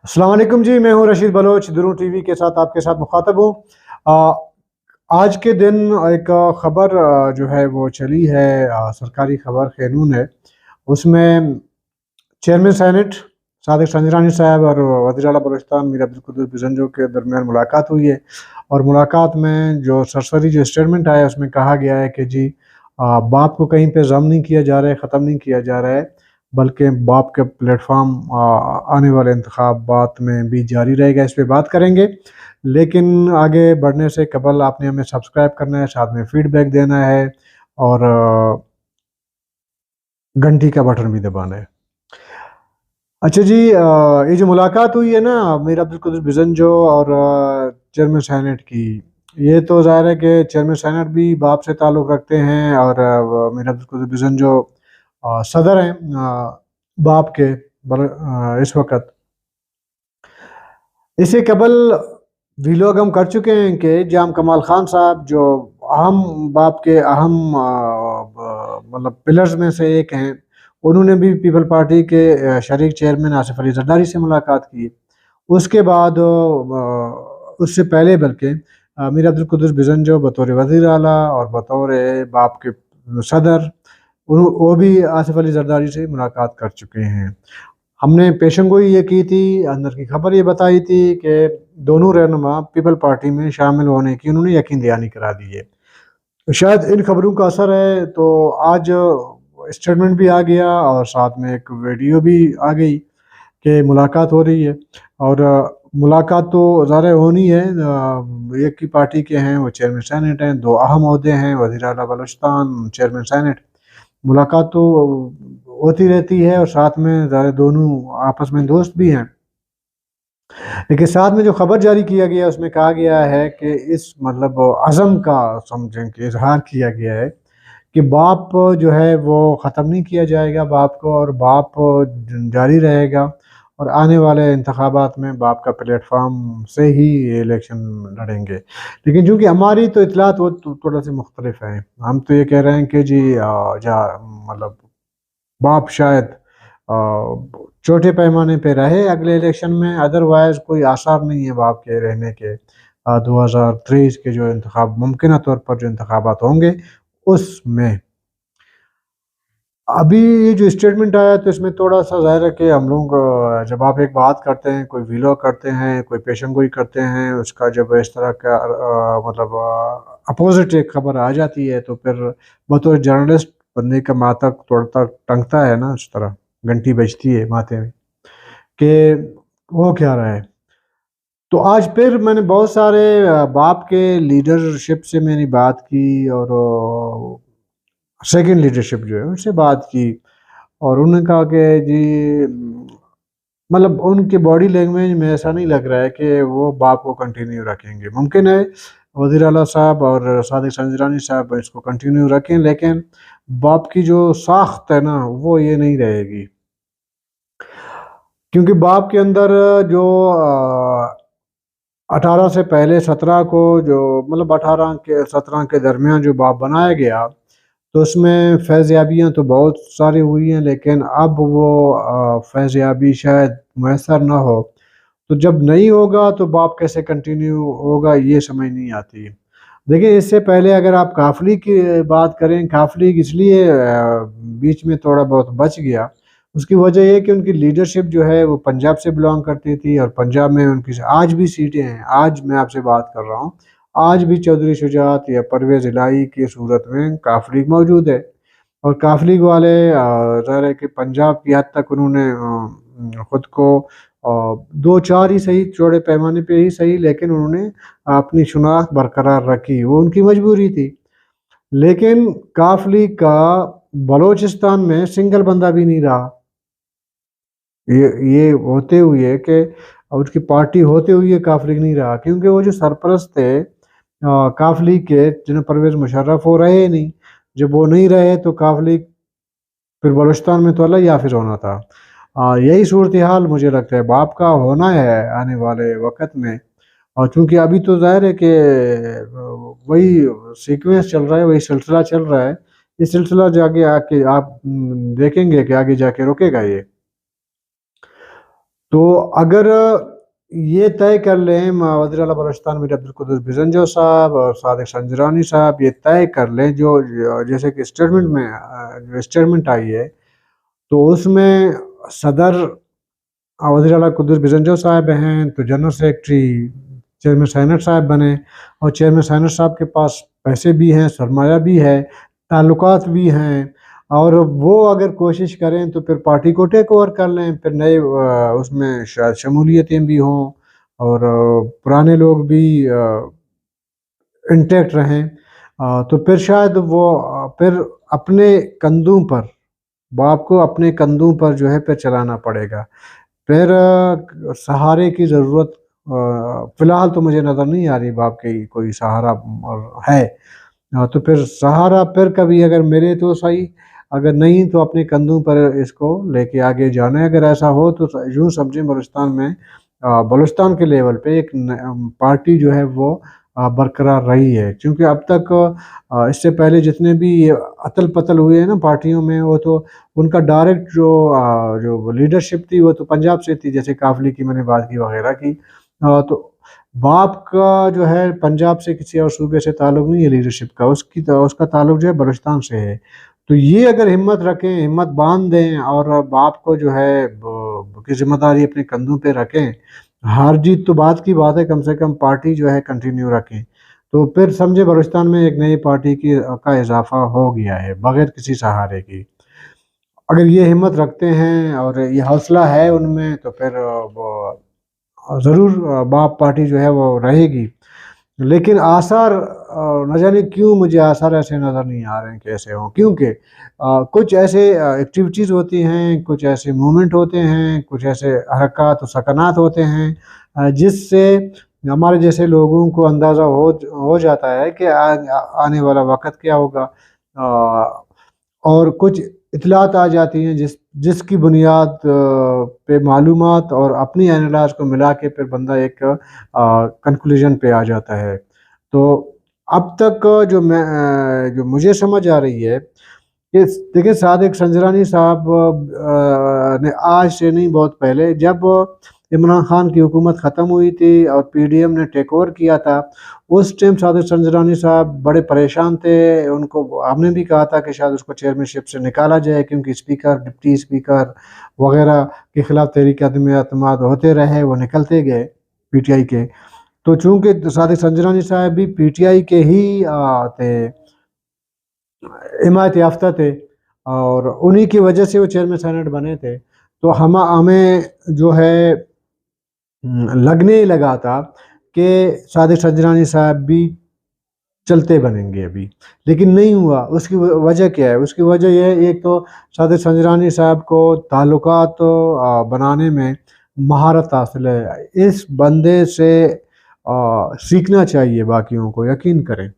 अस्सलाम वालेकुम जी, मैं हूं रशीद बलोच, दुरूं टीवी के साथ आपके साथ मुखातब हूँ। आज के दिन एक ख़बर जो है वो चली है, सरकारी ख़बर क़ानून है। उसमें चेयरमैन सेनेट सादिक संजरानी साहब और वज़ीर आला बलूचिस्तान मीर अब्दुल कुद्दूस बिज़नजो के दरमियान मुलाकात हुई है। और मुलाकात में जो सरसरी जो स्टेटमेंट आया उसमें कहा गया है कि जी बाप को कहीं पे ज़म नहीं किया जा रहा है, ख़त्म नहीं किया जा रहा है, बल्कि बाप के प्लेटफॉर्म आने वाले इंतखाबात में भी जारी रहेगा। इस पे बात करेंगे, लेकिन आगे बढ़ने से कबल आपने हमें सब्सक्राइब करना है, साथ में फीडबैक देना है और घंटी का बटन भी दबाना है। अच्छा जी, ये जो मुलाकात हुई है ना मीर अब्दुल कुद्दूस बिज़नजो और चेयरमैन सेनेट की, ये तो ज़ाहिर है कि चेयरमैन सेनेट भी बाप से ताल्लुक़ रखते हैं और मीर अब्दुल कुद्दूस बिज़नजो सदर हैं बाप के इस वक्त। इससे कबल भी लोग हम कर चुके हैं कि जाम कमाल खान साहब जो अहम बाप के अहम मतलब पिलर्स में से एक हैं, उन्होंने भी पीपल पार्टी के शरीक चेयरमैन आसिफ अली जरदारी से मुलाकात की। उसके बाद उससे पहले बल्कि मीर अब्दुल कुद्दूस बिज़नजो बतौर वज़ीर आला और बतौर बाप के सदर वो भी आसिफ अली जरदारी से मुलाकात कर चुके हैं। हमने पेशेंगोई ये की थी, अंदर की खबर ये बताई थी कि दोनों रहनुमा पीपल पार्टी में शामिल होने की उन्होंने यकीन दहानी करा दी है। तो शायद इन खबरों का असर है, तो आज स्टेटमेंट भी आ गया और साथ में एक वीडियो भी आ गई कि मुलाकात हो रही है। और मुलाकात तो ज़ाहिर होनी है, एक ही पार्टी के हैं, वो चेयरमैन सेनेट हैं, दो अहम ओहदे हैं, वज़ीर आला बलूचिस्तान, चेयरमैन सेनेट। मुलाकात तो होती रहती है और साथ में ज़ाहिर दोनों आपस में दोस्त भी हैं। लेकिन साथ में जो खबर जारी किया गया उसमें कहा गया है कि इस मतलब अज़म का समझें कि इज़हार किया गया है कि बाप जो है वो ख़त्म नहीं किया जाएगा बाप को, और बाप जारी रहेगा और आने वाले इंतखाबात में बाप का प्लेटफॉर्म से ही ये इलेक्शन लड़ेंगे। लेकिन चूँकि हमारी तो इतलात वो थोड़ा सी मुख्तलिफ है, हम तो ये कह रहे हैं कि जी मतलब बाप शायद छोटे पैमाने पे रहे अगले इलेक्शन में, अदरवाइज़ कोई आसार नहीं है बाप के रहने के 2023 के जो इंतखाब मुमकिन तौर पर जो इंतखाबात होंगे उसमें। अभी ये जो स्टेटमेंट आया तो इसमें थोड़ा-सा ज़ाहिर है कि हम लोग जब आप एक बात करते हैं, कोई व्लॉग करते हैं, कोई पेशेंगोई करते हैं, उसका जब इस तरह का मतलब अपोज़िट एक खबर आ जाती है तो फिर बतौर जर्नलिस्ट बंदे का माथा थोड़ा टंकता है ना, उस तरह घंटी बजती है माथे में कि हो क्या रहा है। तो आज फिर मैंने बहुत सारे बाप के लीडरशिप से मैंने बात की और सेकंड लीडरशिप जो है उनसे बात की, और उन्होंने कहा कि जी मतलब उनके बॉडी लैंग्वेज में ऐसा नहीं लग रहा है कि वो बाप को कंटिन्यू रखेंगे। मुमकिन है वज़ीर आला साहब और सादिक संजरानी साहब इसको कंटिन्यू रखें, लेकिन बाप की जो साख्त है ना वो ये नहीं रहेगी, क्योंकि बाप के अंदर जो 18 से पहले 17 को जो मतलब 18 के 17 के दरमियान जो बाप बनाया गया, तो उसमें फैज़याबियाँ तो बहुत सारी हुई हैं, लेकिन अब वो फैज़याबी शायद मैसर ना हो। तो जब नहीं होगा तो बाप कैसे कंटिन्यू होगा ये समझ नहीं आती। देखिए, इससे पहले अगर आप काफ़ली की बात करें, काफ़ली इसलिए बीच में थोड़ा बहुत बच गया, उसकी वजह ये है कि उनकी लीडरशिप जो है वो पंजाब से बिलॉन्ग करती थी और पंजाब में उनकी आज भी सीटें हैं। आज मैं आपसे बात कर रहा हूँ, आज भी चौधरी शुजात या परवेज़ इलाही की सूरत में काफ़ली मौजूद है। और काफ़ लीग वाले ज़ाहिर है कि पंजाब की हद तक उन्होंने ख़ुद को 2-4 ही सही, चौड़े पैमाने पे ही सही, लेकिन उन्होंने अपनी शनाख्त बरकरार रखी, वो उनकी मजबूरी थी। लेकिन काफ़ लीग का बलोचिस्तान में सिंगल बंदा भी नहीं रहा। ये होते हुए कि उसकी पार्टी होते हुए काफ़ लीग नहीं रहा, क्योंकि वो जो सरपरस्त थे काफ़ लीग के, जिन्हें परवेज़ मुशर्रफ वो रहे ही नहीं। जब वो नहीं रहे तो काफ़ लीग फिर बलूचिस्तान में तो अलग ही हाफ़िज़ होना था। यही सूरत-ए-हाल मुझे लगता है बाप का होना है आने वाले वक़्त में। और चूँकि अभी तो ज़ाहिर है कि वही सीक्वेंस चल रहा है, वही सिलसिला चल रहा है। ये सिलसिला जाके आके आप देखेंगे कि आगे जाके रुकेगा ये। تو اگر یہ طے کر لیں وزیر اعلیٰ بلوچستان میر عبدالقدوس بزنجو صاحب اور صادق سنجرانی صاحب، یہ طے کر لیں جو جیسے کہ اسٹیٹمنٹ میں جو اسٹیٹمنٹ آئی ہے، تو اس میں صدر وزیر اعلیٰ قدوس بزنجو صاحب ہیں، تو جنرل سیکرٹری چیئرمین سینٹ صاحب بنے، اور چیئرمین سینٹ صاحب کے پاس پیسے بھی ہیں، سرمایہ بھی ہے، تعلقات بھی ہیں، اور وہ اگر کوشش کریں تو پھر پارٹی کو ٹیک اوور کر لیں، پھر نئے اس میں شاید شمولیتیں بھی ہوں اور پرانے لوگ بھی انٹیکٹ رہیں، تو پھر شاید وہ پھر اپنے کندھوں پر، باپ کو اپنے کندھوں پر جو ہے پھر چلانا پڑے گا۔ پھر سہارے کی ضرورت فی الحال تو مجھے نظر نہیں آ رہی باپ کی کوئی سہارا ہے، تو پھر سہارا پھر کبھی اگر ملے تو صحیح، اگر نہیں تو اپنے کندھوں پر اس کو لے کے آگے جانا ہے۔ اگر ایسا ہو تو یوں سمجھیں بلوچستان میں بلوچستان کے لیول پہ ایک پارٹی جو ہے وہ برقرار رہی ہے، کیونکہ اب تک اس سے پہلے جتنے بھی اتل پتل ہوئے ہیں نا پارٹیوں میں، وہ تو ان کا ڈائریکٹ جو لیڈرشپ تھی وہ تو پنجاب سے تھی، جیسے کافلی کی میں نے بات کی وغیرہ کی، تو باپ کا جو ہے پنجاب سے کسی اور صوبے سے تعلق نہیں ہے لیڈرشپ کا، اس کا تعلق جو ہے بلوچستان سے ہے۔ تو یہ اگر ہمت رکھیں، ہمت باندھ دیں اور باپ کو جو ہے کی ذمہ داری اپنے کندھوں پہ رکھیں، ہار جیت تو بات کی بات ہے، کم سے کم پارٹی جو ہے کنٹینیو رکھیں، تو پھر سمجھے بلوچستان میں ایک نئی پارٹی کا اضافہ ہو گیا ہے بغیر کسی سہارے کی۔ اگر یہ ہمت رکھتے ہیں اور یہ حوصلہ ہے ان میں تو پھر ضرور باپ پارٹی جو ہے وہ رہے گی۔ لیکن آثار نہ جانے کیوں مجھے آثار ایسے نظر نہیں آ رہے ہیں کیسے ہوں، کیونکہ کچھ ایسے ایکٹیویٹیز ہوتی ہیں، کچھ ایسے مومنٹ ہوتے ہیں، کچھ ایسے حرکات و سکنات ہوتے ہیں جس سے ہمارے جیسے لوگوں کو اندازہ ہو جاتا ہے کہ آنے والا وقت کیا ہوگا، اور کچھ اطلاعات آ جاتی ہیں جس کی بنیاد پہ معلومات اور اپنی اینالائز کو ملا کے پھر بندہ ایک کنکلوژن پہ آ جاتا ہے۔ تو اب تک جو مجھے سمجھ آ رہی ہے کہ دیکھیں صادق سنجرانی صاحب نے آج سے نہیں بہت پہلے، جب عمران خان کی حکومت ختم ہوئی تھی اور پی ڈی ایم نے ٹیک اوور کیا تھا، اس ٹائم صادق سنجرانی صاحب بڑے پریشان تھے، ان کو ہم نے بھی کہا تھا کہ شاید اس کو چیئرمین شپ سے نکالا جائے، کیونکہ اسپیکر، ڈپٹی اسپیکر وغیرہ کے خلاف تحریک عدم اعتماد ہوتے رہے، وہ نکلتے گئے پی ٹی آئی کے۔ تو چونکہ صادق سنجرانی صاحب بھی پی ٹی آئی کے ہی تھے، حمایت یافتہ تھے، اور انہی کی وجہ سے وہ چیئرمین سینٹ بنے تھے، تو ہمیں جو ہے لگنے ہی لگا تھا کہ صادق سنجرانی صاحب بھی چلتے بنیں گے ابھی، لیکن نہیں ہوا۔ اس کی وجہ کیا ہے؟ اس کی وجہ یہ ہے، ایک تو صادق سنجرانی صاحب کو تعلقات بنانے میں مہارت حاصل ہے، اس بندے سے سیکھنا چاہیے باقیوں کو۔ یقین کریں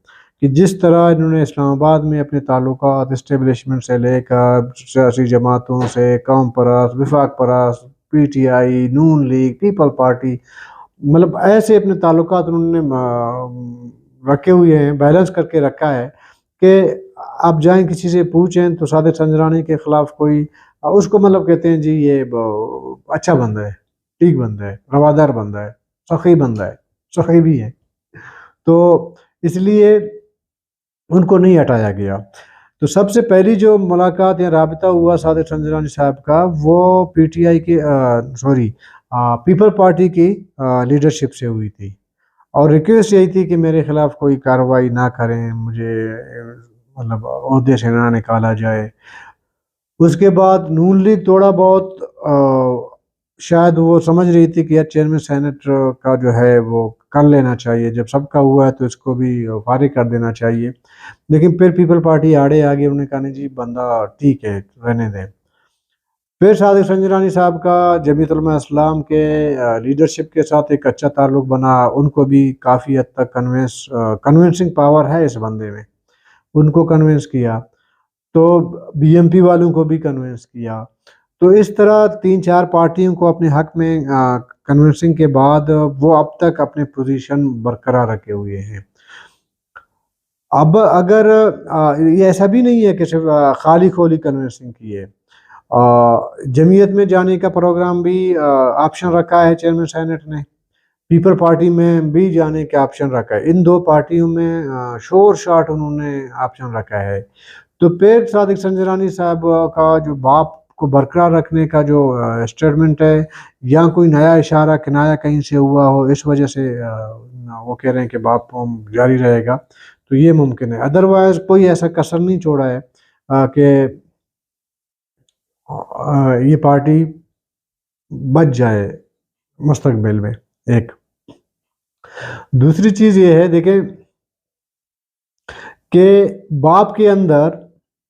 کہ جس طرح انہوں نے اسلام آباد میں اپنے تعلقات اسٹیبلشمنٹ سے لے کر سیاسی جماعتوں سے، قوم پرست، وفاق پرست، P T I, Noon league, people party, مطلب ایسے اپنے تعلقات انہوں نے رکھے ہوئے ہیں، بیلنس کر کے رکھا ہے کہ آپ جائیں کسی سے پوچھیں تو صادق سنجرانی کے خلاف کوئی اس کو مطلب کہتے ہیں جی یہ اچھا بندہ ہے، ٹھیک بندہ ہے، روادار بندہ ہے، سخی بندہ ہے، سخی بھی ہے، تو اس لیے ان کو نہیں ہٹایا گیا۔ تو سب سے پہلی جو ملاقات یا رابطہ ہوا صادق سنجرانی صاحب کا، وہ پی ٹی آئی کی پیپل پارٹی کی لیڈرشپ سے ہوئی تھی، اور ریکویسٹ یہی تھی کہ میرے خلاف کوئی کارروائی نہ کریں، مجھے مطلب عہدے سے نہ نکالا جائے۔ اس کے بعد نون لیگ تھوڑا بہت شاید وہ سمجھ رہی تھی کہ یار چیئرمین سینٹ کا جو ہے وہ کر لینا چاہیے، جب سب کا ہوا ہے تو اس کو بھی فارغ کر دینا چاہیے، لیکن پھر پیپل پارٹی آڑے آ گئی، انہوں نے کہا نہیں جی بندہ ٹھیک ہے، رہنے دیں۔ پھر صادق سنجرانی صاحب کا جمعیت علماء اسلام کے لیڈرشپ کے ساتھ ایک اچھا تعلق بنا، ان کو بھی کافی حد تک کنونسنگ پاور ہے اس بندے میں، ان کو کنونس کیا، تو بی ایم پی والوں کو بھی کنونس کیا، تو اس طرح 3-4 پارٹیوں کو اپنے حق میں کنونسنگ کے بعد وہ اب تک اپنے پوزیشن برقرار رکھے ہوئے ہیں۔ اب اگر یہ ایسا بھی نہیں ہے کہ صرف خالی کھولی کنونسنگ کی ہے، जमीयत में जाने का प्रोग्राम भी ऑप्शन रखा है चेयरमैन सैनेट ने, पीपल पार्टी में भी जाने का ऑप्शन रखा है। इन दो पार्टियों में शोर शॉट उन्होंने ऑप्शन रखा है। तो फिर सादिक संजरानी साहब का जो बाप को बरकरार रखने का जो स्टेटमेंट है, या कोई नया इशारा किनाया कहीं से हुआ हो, इस वजह से वो कह रहे हैं कि बाप जारी रहेगा, तो ये मुमकिन है। अदरवाइज कोई ऐसा कसर नहीं छोड़ा है कि ये पार्टी बच जाए मुस्तकबिल में। एक दूसरी चीज़ ये है, देखें कि बाप के अंदर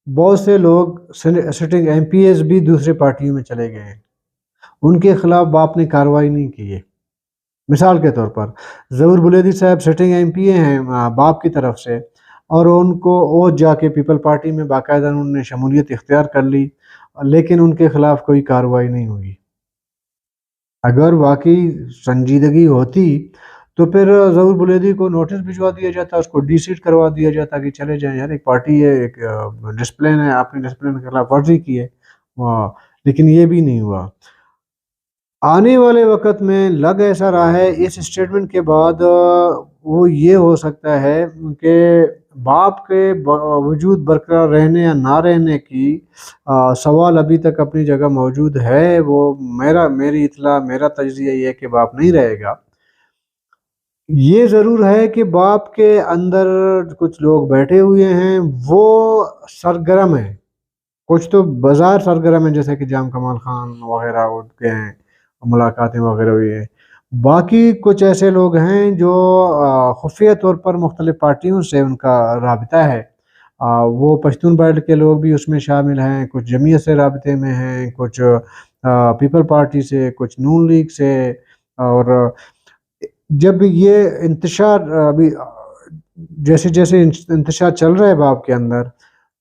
बहुत से लोग सिटिंग एमपीएस भी दूसरे पार्टियों में चले गए हैं, उनके खिलाफ बाप ने कार्रवाई नहीं की है। मिसाल के तौर पर ज़हूर बुलेदी साहब सिटिंग एमपीए हैं बाप की तरफ से, और उनको वो जाके पीपल पार्टी में बाकायदा उन्होंने शमूलियत इख्तियार कर ली, लेकिन उनके खिलाफ कोई कार्रवाई नहीं हुई। अगर वाकई संजीदगी होती तो फिर ज़हूर बुलेदी को नोटिस भिजवा दिया जाता, उसको डीसीट करवा दिया जाता कि चले जाएं यार, एक पार्टी है, एक डिसिप्लिन है, आपने डिसिप्लिन के खिलाफ वर्जी की है, लेकिन ये भी नहीं हुआ। आने वाले वक्त में लग ऐसा रहा है इस स्टेटमेंट के बाद वो ये हो सकता है कि बाप के वजूद बरकरार रहने या ना रहने की सवाल अभी तक अपनी जगह मौजूद है। वो मेरी इत्तला, मेरा तजज़िया ये है कि बाप नहीं रहेगा। ये ज़रूर है कि बाप के अंदर कुछ लोग बैठे हुए हैं, वो सरगर्म हैं, कुछ तो बाज़ार सरगर्म हैं, जैसे कि जाम कमाल खान वगैरह उनके हैं, मुलाकातें वगैरह हुई हैं। बाकी कुछ ऐसे लोग हैं जो खुफिया तौर पर मुख्तलिफ पार्टियों से उनका राबिता है। वो पश्तून बेल्ट के लोग भी उसमें शामिल हैं, कुछ जमीयत से राबिते में हैं, कुछ पीपल पार्टी से, कुछ नून लीग से। और जब ये इंतशार अभी जैसे जैसे इंतशार चल रहा है बाप के अंदर,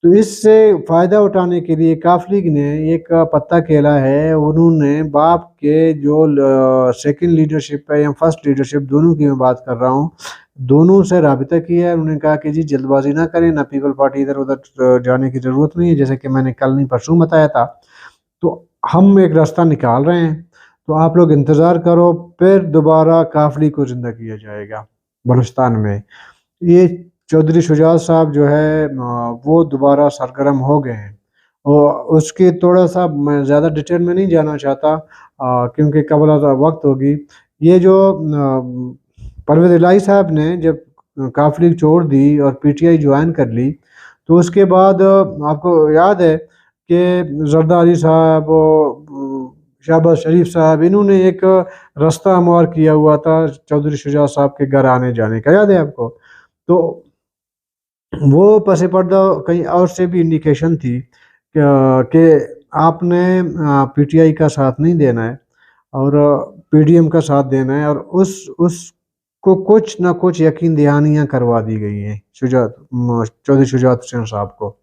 तो इससे फ़ायदा उठाने के लिए काफ लीग ने एक पत्ता खेला है। उन्होंने बाप के जो सेकंड लीडरशिप है या फर्स्ट लीडरशिप, दोनों की मैं बात कर रहा हूँ, दोनों से राबिता किया है। उन्होंने कहा कि जी जल्दबाजी ना करें, ना पीपल पार्टी इधर उधर जाने की ज़रूरत नहीं है, जैसे कि मैंने कल नहीं परसों बताया था। तो हम एक रास्ता निकाल रहे हैं, तो आप लोग इंतज़ार करो, फिर दोबारा काफ लीग को ज़िंदा किया जाएगा बलूचिस्तान में। ये चौधरी शुजात साहब जो है वो दोबारा सरगर्म हो गए हैं, और उसकी थोड़ा सा मैं ज़्यादा डिटेल में नहीं जाना चाहता क्योंकि कबल वक्त होगी। ये जो परवेज़ इलाही साहब ने जब काफ लीग छोड़ दी और पीटीआई ज्वाइन कर ली, तो उसके बाद आपको याद है कि जरदारी साहब, शहबाज शरीफ साहब, इन्होंने एक रास्ता हमवार किया हुआ था चौधरी शुजात साहब के घर आने जाने का, याद है आपको? तो वो पसे पर्दा कहीं और से भी इंडिकेशन थी कि आपने पीटीआई का साथ नहीं देना है और पीडीएम का साथ देना है, और उसको कुछ ना कुछ यकीन दहानियाँ करवा दी गई हैं चौधरी शुजात हुसैन साहब को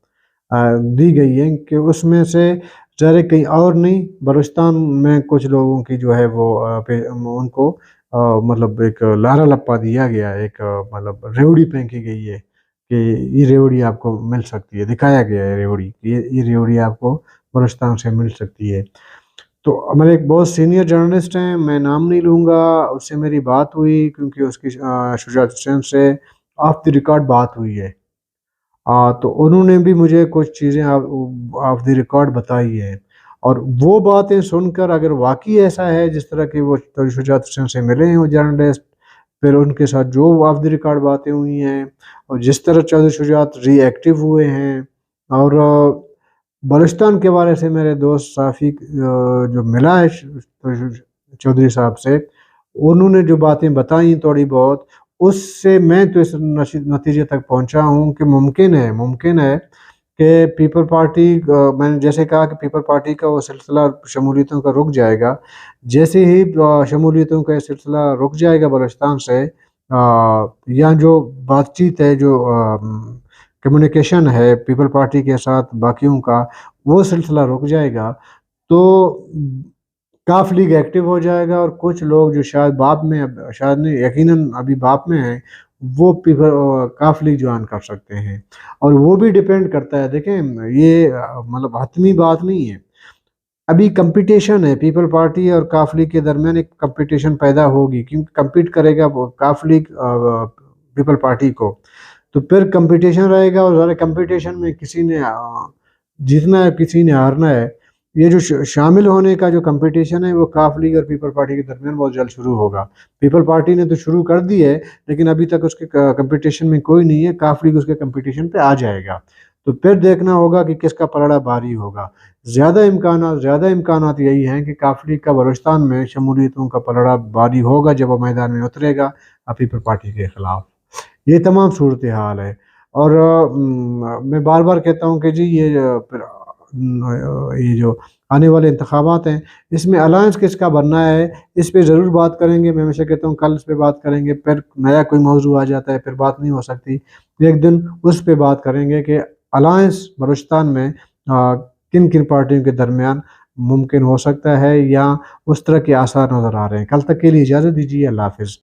दी गई है कि उसमें से ज़रा कहीं और नहीं, बलूचिस्तान में कुछ लोगों की जो है वो उनको मतलब एक लारा लप्पा दिया गया है, एक मतलब रेवड़ी फेंकी गई है कि ये रेवड़ी आपको मिल सकती है, दिखाया गया है रेवड़ी, ये रेवड़ी आपको बलूचिस्तान से मिल सकती है। तो हमारे एक बहुत सीनियर जर्नलिस्ट हैं, मैं नाम नहीं लूँगा, उससे मेरी बात हुई क्योंकि उसकी शुजात हुसैन से ऑफ द रिकॉर्ड बात हुई है। तो उन्होंने भी मुझे कुछ चीज़ें ऑफ द रिकॉर्ड बताई हैं, और वो बातें सुनकर अगर वाकई ऐसा है जिस तरह की वो शुजात हुसैन से मिले हैं वो जर्नलिस्ट, फिर उनके साथ जो ऑफ द रिकॉर्ड बातें हुई हैं, और जिस तरह चौधरी शुजात रिएक्टिव हुए हैं, और बलूचिस्तान के बारे से मेरे दोस्त साफ़ी जो मिला है चौधरी साहब से, उन्होंने जो बातें बताई थोड़ी बहुत, उससे मैं तो इस नतीजे तक पहुंचा हूं कि मुमकिन है कि पीपल पार्टी, मैंने जैसे कहा कि पीपल पार्टी का वो सिलसिला शमूलियतों का रुक जाएगा। जैसे ही शमूलियतों का सिलसिला रुक जाएगा बलूचिस्तान से, या जो बातचीत है, जो कम्युनिकेशन है पीपल पार्टी के साथ बाकियों का, वो सिलसिला रुक जाएगा, तो काफ लीग एक्टिव हो जाएगा, और कुछ लोग जो शायद बाप में, शायद नहीं यकीनन अभी बाप में हैं, वो काफ लीग ज्वाइन कर सकते हैं। और वो भी डिपेंड करता है, देखें ये मतलब हतमी बात नहीं है, ابھی کمپٹیشن ہے پیپل پارٹی اور کاف لیگ کے درمیان، ایک کمپٹیشن پیدا ہوگی کیونکہ کمپیٹ کرے گا وہ کاف لیگ پیپل پارٹی کو، تو پھر کمپٹیشن رہے گا، اور ذرا کمپٹیشن میں کسی نے جیتنا ہے کسی نے ہارنا ہے۔ یہ جو شامل ہونے کا جو کمپٹیشن ہے وہ کاف لیگ اور پیپل پارٹی کے درمیان بہت جلد شروع ہوگا۔ پیپل پارٹی نے تو شروع کر دی ہے لیکن ابھی تک اس کے کمپٹیشن میں کوئی نہیں ہے، کاف لیگ اس کے کمپٹیشن پہ آ جائے گا، تو پھر دیکھنا ہوگا کہ کس کا پلڑا بھاری ہوگا۔ زیادہ امکانات یہی ہیں کہ کاف لیگ کا بلوچستان میں شمولیتوں کا پلڑا بھاری ہوگا جب وہ میدان میں اترے گا پیپل پارٹی کے خلاف۔ یہ تمام صورتحال ہے، اور میں بار بار کہتا ہوں کہ جی یہ جو آنے والے انتخابات ہیں اس میں الائنس کس کا بننا ہے، اس پہ ضرور بات کریں گے۔ میں ہمیشہ کہتا ہوں کل اس پہ بات کریں گے، پھر نیا کوئی موضوع آ جاتا ہے پھر بات نہیں ہو سکتی، ایک دن اس پہ بات کریں گے کہ الائنس بلوچستان میں کن کن پارٹیوں کے درمیان ممکن ہو سکتا ہے یا اس طرح کے آثار نظر آ رہے ہیں۔ کل تک کے لیے اجازت دیجیے، اللہ حافظ۔